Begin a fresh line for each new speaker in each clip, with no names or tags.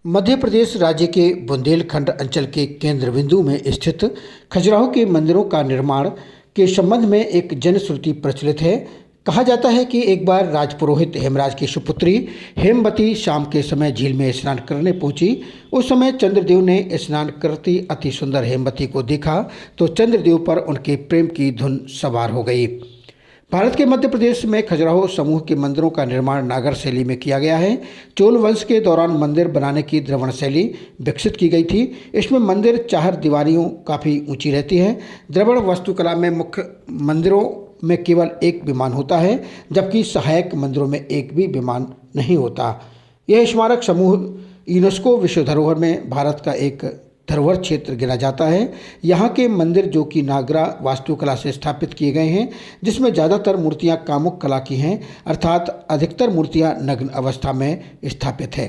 मध्य प्रदेश राज्य के बुंदेलखंड अंचल के केंद्र बिंदु में स्थित खजुराहो के मंदिरों का निर्माण के संबंध में एक जनश्रुति प्रचलित है। कहा जाता है कि एक बार राजपुरोहित हेमराज की सुपुत्री हेमवती शाम के समय झील में स्नान करने पहुंची। उस समय चंद्रदेव ने स्नान करती अति सुंदर हेमवती को देखा तो चंद्रदेव पर उनके प्रेम की धुन सवार हो गई। भारत के मध्य प्रदेश में खजुराहो समूह के मंदिरों का निर्माण नागर शैली में किया गया है। चोल वंश के दौरान मंदिर बनाने की द्रवण शैली विकसित की गई थी। इसमें मंदिर चार दीवारियों काफ़ी ऊंची रहती है। द्रवण वास्तुकला में मुख्य मंदिरों में केवल एक विमान होता है, जबकि सहायक मंदिरों में एक भी विमान नहीं होता। यह स्मारक समूह यूनेस्को विश्व धरोहर में भारत का एक धरोहर क्षेत्र गिना जाता है। यहाँ के मंदिर जो कि नागरा वास्तुकला से स्थापित किए गए हैं, जिसमें ज़्यादातर मूर्तियाँ कामुक कला की हैं, अर्थात अधिकतर मूर्तियाँ नग्न अवस्था में स्थापित है।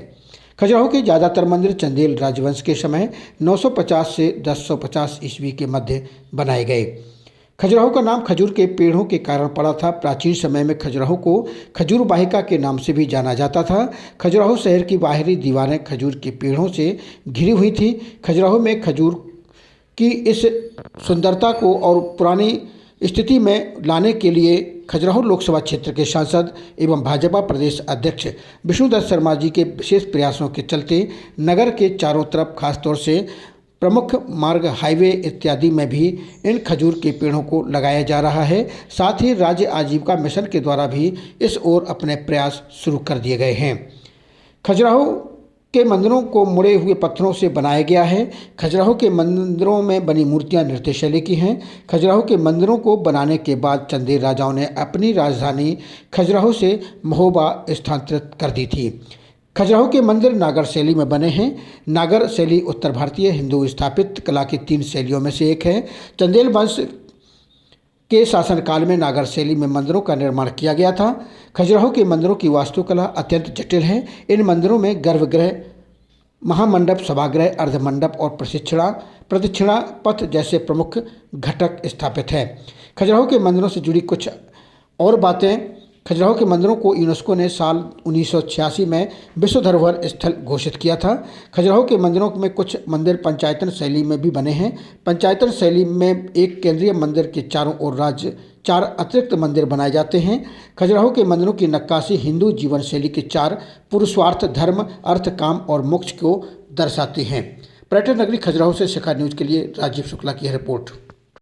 खजुराहो के ज़्यादातर मंदिर चंदेल राजवंश के समय 950 से 1050 ईस्वी के मध्य बनाए गए। खजुराहो का नाम खजूर के पेड़ों के कारण पड़ा था। प्राचीन समय में खजुराहो को खजूर वाहिका के नाम से भी जाना जाता था। खजुराहो शहर की बाहरी दीवारें खजूर के पेड़ों से घिरी हुई थी। खजुराहो में खजूर की इस सुंदरता को और पुरानी स्थिति में लाने के लिए खजुराहो लोकसभा क्षेत्र के सांसद एवं भाजपा प्रदेश अध्यक्ष विष्णुदत्त शर्मा जी के विशेष प्रयासों के चलते नगर के चारों तरफ खासतौर से प्रमुख मार्ग, हाईवे इत्यादि में भी इन खजूर के पेड़ों को लगाया जा रहा है। साथ ही राज्य आजीविका मिशन के द्वारा भी इस ओर अपने प्रयास शुरू कर दिए गए हैं। खजुराहो के मंदिरों को मुड़े हुए पत्थरों से बनाया गया है। खजुराहो के मंदिरों में बनी मूर्तियां नृत्य शैली की हैं। खजुराहो के मंदिरों को बनाने के बाद चंदेल राजाओं ने अपनी राजधानी खजुराहो से महोबा स्थानांतरित कर दी थी। खजुराहो के मंदिर नागर शैली में बने हैं। नागर शैली उत्तर भारतीय हिंदू स्थापित कला की 3 शैलियों में से एक है। चंदेल वंश के शासनकाल में नागर शैली में मंदिरों का निर्माण किया गया था। खजुराहो के मंदिरों की वास्तुकला अत्यंत जटिल है। इन मंदिरों में गर्भगृह, महामंडप, सभागृह, अर्धमंडप और प्रदक्षिणा पथ जैसे प्रमुख घटक स्थापित हैं। खजुराहो के मंदिरों से जुड़ी कुछ और बातें। खजुराहो के मंदिरों को यूनेस्को ने साल 1986 में विश्व धरोहर स्थल घोषित किया था। खजुराहो के मंदिरों में कुछ मंदिर पंचायतन शैली में भी बने हैं। पंचायतन शैली में एक केंद्रीय मंदिर के चारों ओर राज्य 4 अतिरिक्त मंदिर बनाए जाते हैं। खजुराहो के मंदिरों की नक्काशी हिंदू जीवन शैली के 4 पुरुषार्थ, धर्म, अर्थ, काम और मोक्ष को दर्शाती हैं। पर्यटन नगरी खजुराहो से शिखा न्यूज़ के लिए राजीव शुक्ला की रिपोर्ट।